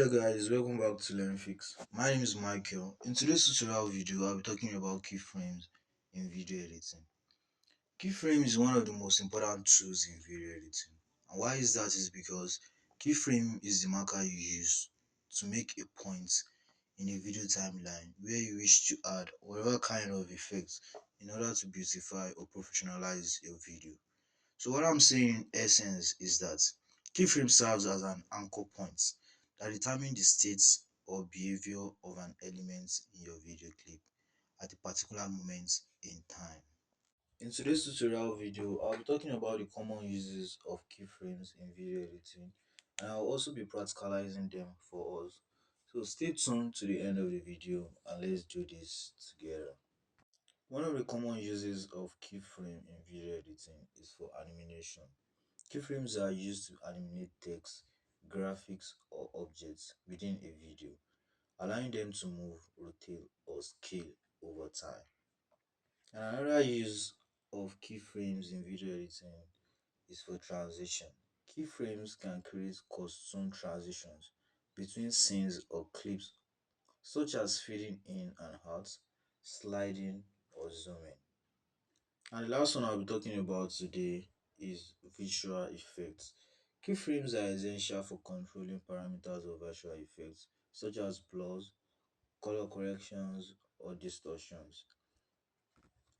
Hello guys, welcome back to Learn Fix. My name is Michael. In today's tutorial video, I'll be talking about keyframes in video editing. Keyframe is one of the most important tools in video editing. And why is that is because keyframe is the marker you use to make a point in a video timeline where you wish to add whatever kind of effects in order to beautify or professionalize your video. So what I'm saying in essence is that keyframe serves as an anchor point that determines the state or behavior of an element in your video clip at a particular moment in time. In today's tutorial video, I'll be talking about the common uses of keyframes in video editing, and I'll also be practicalizing them for us. So stay tuned to the end of the video and let's do this together. One of the common uses of keyframe in video editing is for animation. Keyframes are used to animate text, graphics, or objects within a video, allowing them to move, rotate, or scale over time. And another use of keyframes in video editing is for transition. Keyframes can create custom transitions between scenes or clips, such as fading in and out, sliding, or zooming. And the last one I'll be talking about today is visual effects. Keyframes are essential for controlling parameters of visual effects such as blurs, color corrections, or distortions.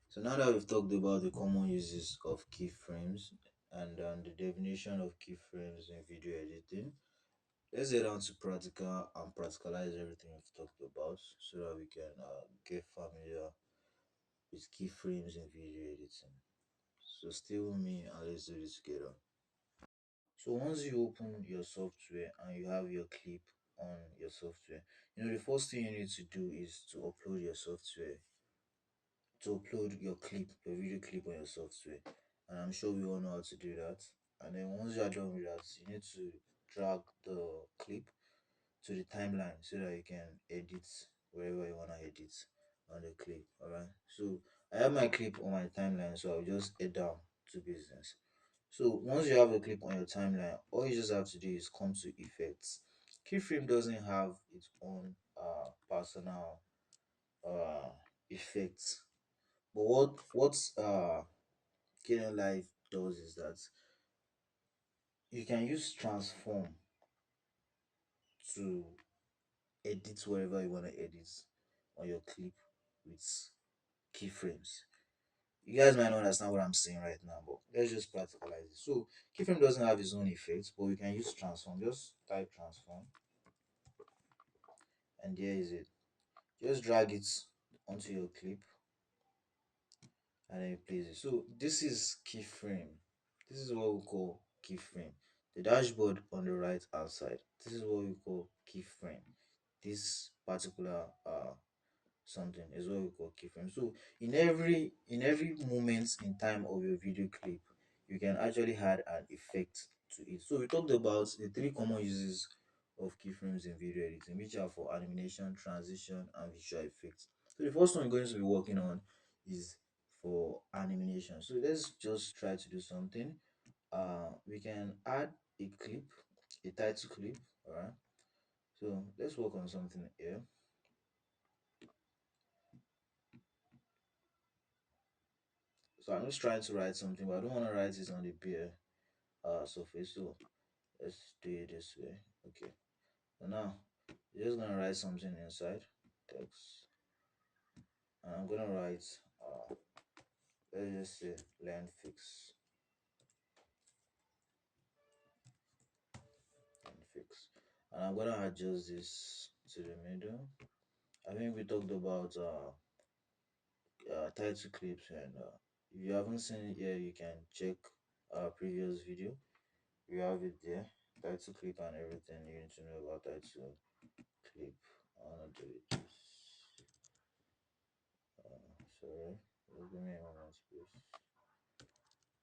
So now that we've talked about the common uses of keyframes and the definition of keyframes in video editing, let's get on to practical and practicalize everything we've talked about so that we can get familiar with keyframes in video editing. So stay with me and let's do this together. So once you open your software and you have your clip on your software, the first thing you need to do is to upload your software, to upload your clip, your video clip on your software. And I'm sure we all know how to do that. And then once you are done with that, you need to drag the clip to the timeline so that you can edit wherever you want to edit on the clip. Alright. So I have my clip on my timeline, so I'll just head down to business. So once you have a clip on your timeline, all you just have to do is come to effects. Keyframe doesn't have its own personal effects, but what Keyline Live does is that you can use transform to edit wherever you want to edit on your clip with keyframes. You guys might not understand what I'm saying right now, but let's just practicalize it. So keyframe doesn't have its own effects, but we can use transform. Just type transform, and there is it. Just drag it onto your clip and then you place it. So this is keyframe. This is what we call keyframe. The dashboard on the right hand side, this is what we call keyframe. This particular something is what we call keyframe. So in every moment in time of your video clip, you can actually add an effect to it. So we talked about the three common uses of keyframes in video editing, which are for animation, transition, and visual effects. So the first one we're going to be working on is for animation. So let's just try to do something. We can add a clip, a title clip. All right. So let's work on something here. So I'm just trying to write something, but I don't want to write it on the bare surface. So let's do it this way. Okay. So now you're just gonna write something inside text, and I'm gonna write let's just say line fix, and I'm gonna adjust this to the middle. I think we talked about title clips, and if you haven't seen it yet, you can check our previous video. You have it there, title clip and everything you need to know about title clip. I wanna do it. Sorry, just give me a moment, please.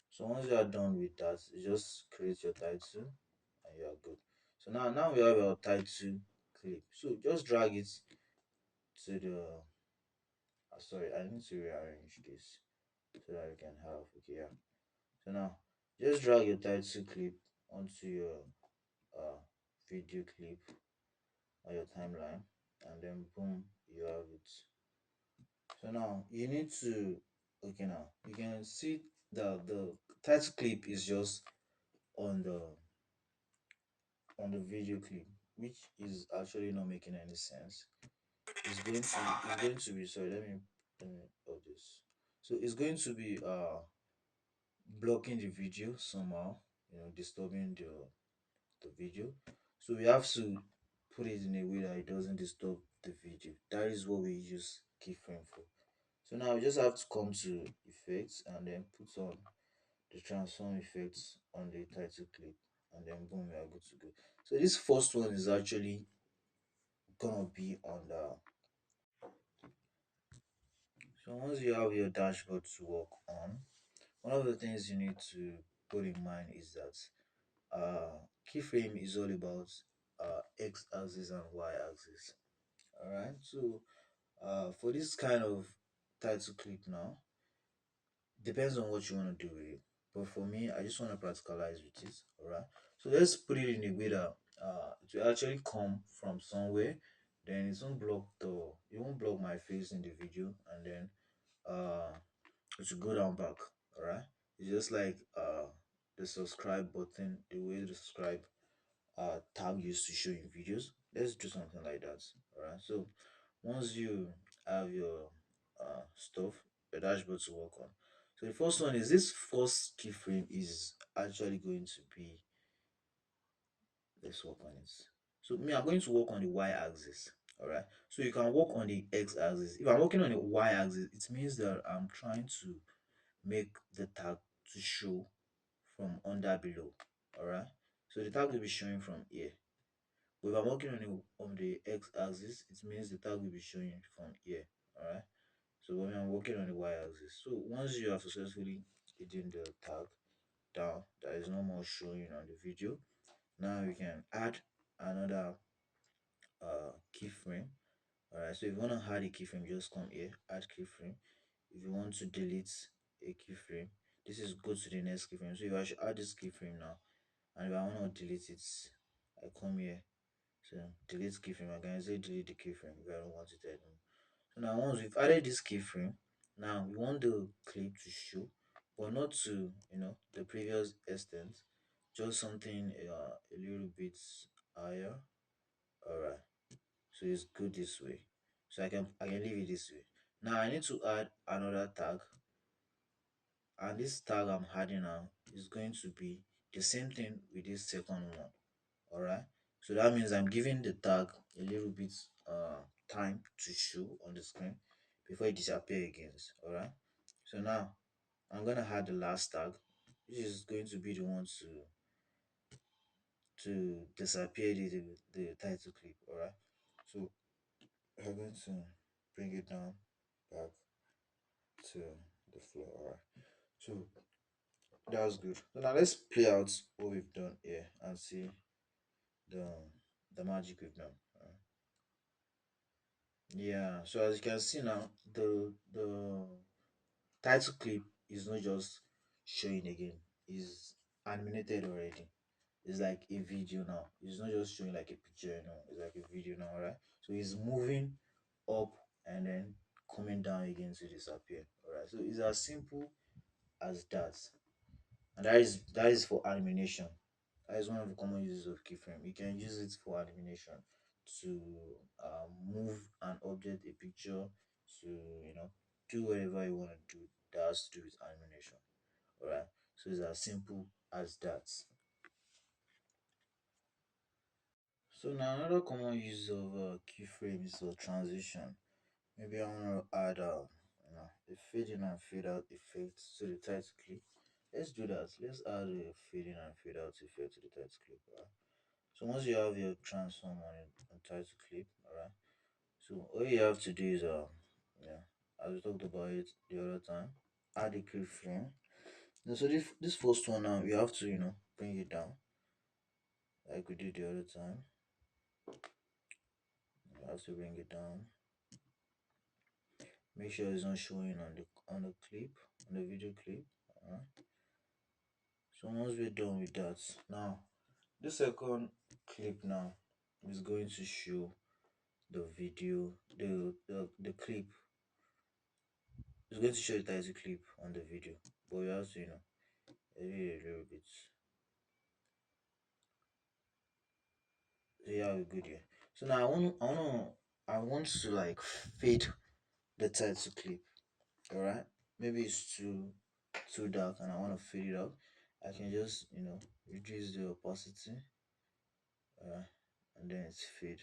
So once you are done with that, you just create your title and you are good. So now we have our title clip. So just drag it to the. Sorry, I need to rearrange this so that we can have. Okay, yeah. So now just drag your title clip onto your video clip on your timeline, and then boom, you have it. So now you need to, okay, now you can see that the title clip is just on the video clip, which is actually not making any sense. It's going to be, sorry, let me hold this. So it's going to be blocking the video somehow, disturbing the video. So we have to put it in a way that it doesn't disturb the video. That is what we use keyframe for. So now we just have to come to effects and then put on the transform effects on the title clip, and then boom, we are good to go. So this first one is actually gonna be on the, so once you have your dashboard to work on, one of the things you need to put in mind is that keyframe is all about x-axis and y-axis. All right, so for this kind of title clip now, depends on what you want to do with it. But for me, I just want to practicalize with it. All right, so let's put it in a way that it will actually come from somewhere, then it won't block my face in the video, and then it will go down back. All right, it's just like the subscribe button, the way the subscribe tag used to show in videos. Let's do something like that. All right, so once you have your stuff, the dashboard to work on, so the first one is this first keyframe is actually going to be, let's work on it. So me, I'm going to work on the y-axis. All right, so you can work on the x-axis. If I'm working on the y-axis, it means that I'm trying to make the tag to show from under below. All right, so the tag will be showing from here. But if I'm working on the x-axis, it means the tag will be showing from here. All right, so when I'm working on the y-axis, so once you have successfully hidden the tag down, that is no more showing on the video. Now we can add another keyframe. All right, so if you want to add a keyframe, just come here, add keyframe. If you want to delete a keyframe, this is go to the next keyframe. So if I should add this keyframe now, and if I want to delete it, I come here. So delete keyframe. I can say delete the keyframe if I don't want it anymore. So now once we've added this keyframe, now we want the clip to show, but not to the previous extent, just something a little bit higher. All right, so it's good this way. So I can leave it this way. Now I need to add another tag, and this tag I'm adding now is going to be the same thing with this second one. All right, so that means I'm giving the tag a little bit time to show on the screen before it disappear again. All right, so now I'm gonna add the last tag, which is going to be the one to disappear the title clip. All right, so I'm going to bring it down back to the floor. All right, so that's good. So now let's play out what we've done here and see the the magic we've done. All right. Yeah, so as you can see now, the title clip is not just showing again, it's animated already. It's like a video now. It's not just showing like a picture, it's like a video now, right? So it's moving up and then coming down again to disappear. Alright, so it's as simple as that. And that is for animation. That is one of the common uses of keyframe. You can use it for animation to move an object, a picture, to do whatever you want to do that has to do with animation. Alright, so it's as simple as that. So now another common use of keyframe is for transition. Maybe I want to add a fade in and fade out effect to the title clip. Let's do that. Let's add a fade in and fade out effect to the title clip. Alright. So once you have your transform on title clip, alright. So all you have to do is yeah, as we talked about it the other time, add a keyframe. So this first one now you have to bring it down like we did the other time. You have to bring it down. Make sure it's not showing on the clip, on the video clip. Alright. So once we're done with that, now the second clip now, is going to show the video, the clip. It's going to show the title clip on the video, but we have to, edit a little bit. So yeah, we're good here. So now I want to like fade the title clip. All right, maybe it's too dark and I want to fade it out. I can just reduce the opacity, uh, and then it's fade.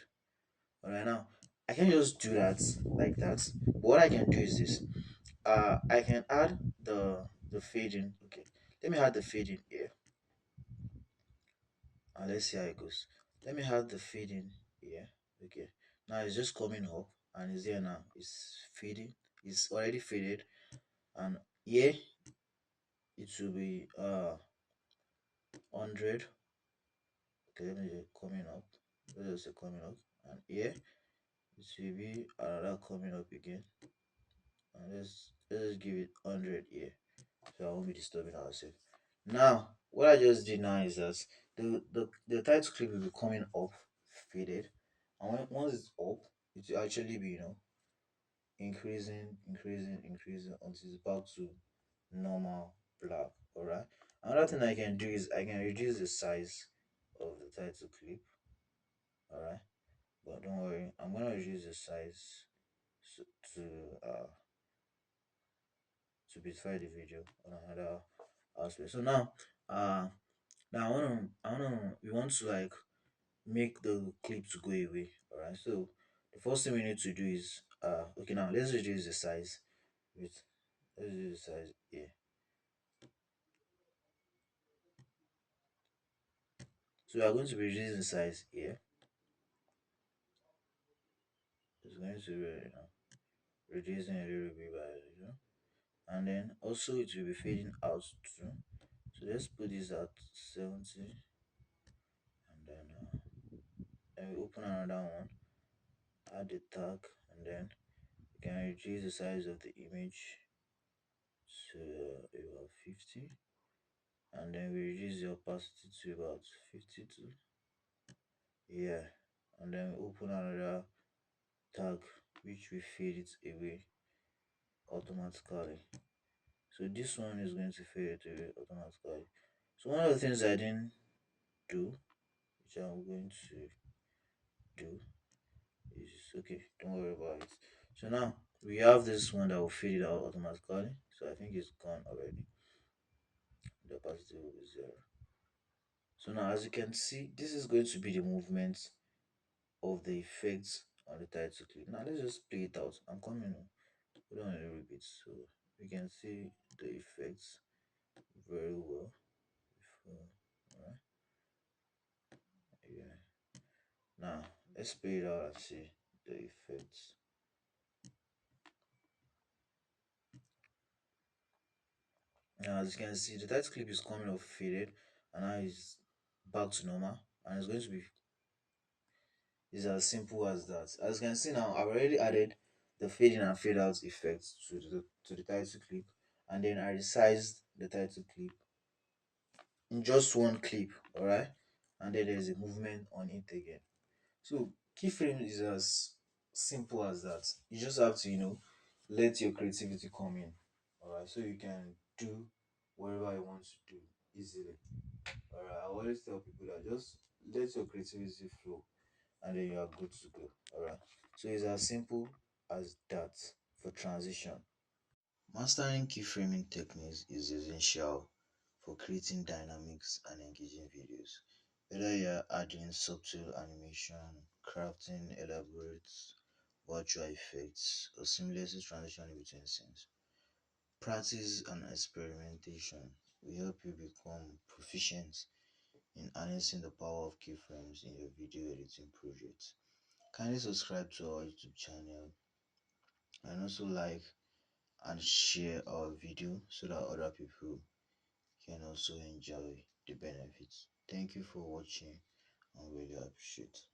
All right, now I can just do that like that. But what I can do is this. I can add the fading. Okay, let me add the fading here, and let's see how it goes. Let me add the fading here. Okay, now it's just coming up and it's there now. It's fading. It's already faded, and here it will be 100. Okay, let me just coming up. Let's just say coming up, and here it will be another coming up again. And let's give it 100 here, so I won't be disturbing ourselves. Now, what I just did now is that the title clip will be coming up, faded, and once it's up, it will actually be increasing until it's back to normal black. All right. Another thing I can do is I can reduce the size of the title clip. All right, but don't worry, I'm gonna reduce the size so, to uh to beautify the video on another aspect. So uh now we want to like make the clip to go away. All right, so the first thing we need to do is okay, now let's reduce the size with let's reduce the size here. So we are going to be reducing the size here. It's going to be reducing a little bit by and then also it will be fading out too. So let's put this at 70, and then we open another one, add the tag, and then we can reduce the size of the image to about 50, and then we reduce the opacity to about 52. Yeah, and then we open another tag which will fade it away automatically. So this one is going to fade it away automatically. So one of the things I didn't do, which I'm going to do, is okay, don't worry about it. So now we have this one that will fade it out automatically. So I think it's gone already. The opacity will be 0. So now as you can see, this is going to be the movement of the effects on the title clip. Now let's just play it out. I'm coming on. Hold on a little bit so we can see the effects very well. Alright, yeah. Now let's play it out and see the effects. Now as you can see, the title clip is coming off faded, and now it's back to normal, and it's going to be is as simple as that. As you can see now, I've already added the fading and fade out effects to the title clip, and then I resized the title clip in just one clip. All right, and then there's a movement on it again. So keyframe is as simple as that. You just have to let your creativity come in. All right, so you can do whatever you want to do easily. All right, I always tell people that just let your creativity flow, and then you are good to go. All right, so it's as simple as that for transition. Mastering keyframing techniques is essential for creating dynamics and engaging videos. Whether you're adding subtle animation, crafting elaborate virtual effects, or seamlessly transitioning between scenes, practice and experimentation will help you become proficient in harnessing the power of keyframes in your video editing projects. Kindly subscribe to our YouTube channel and also like and share our video so that other people can also enjoy the benefits. Thank you for watching. I really appreciate it.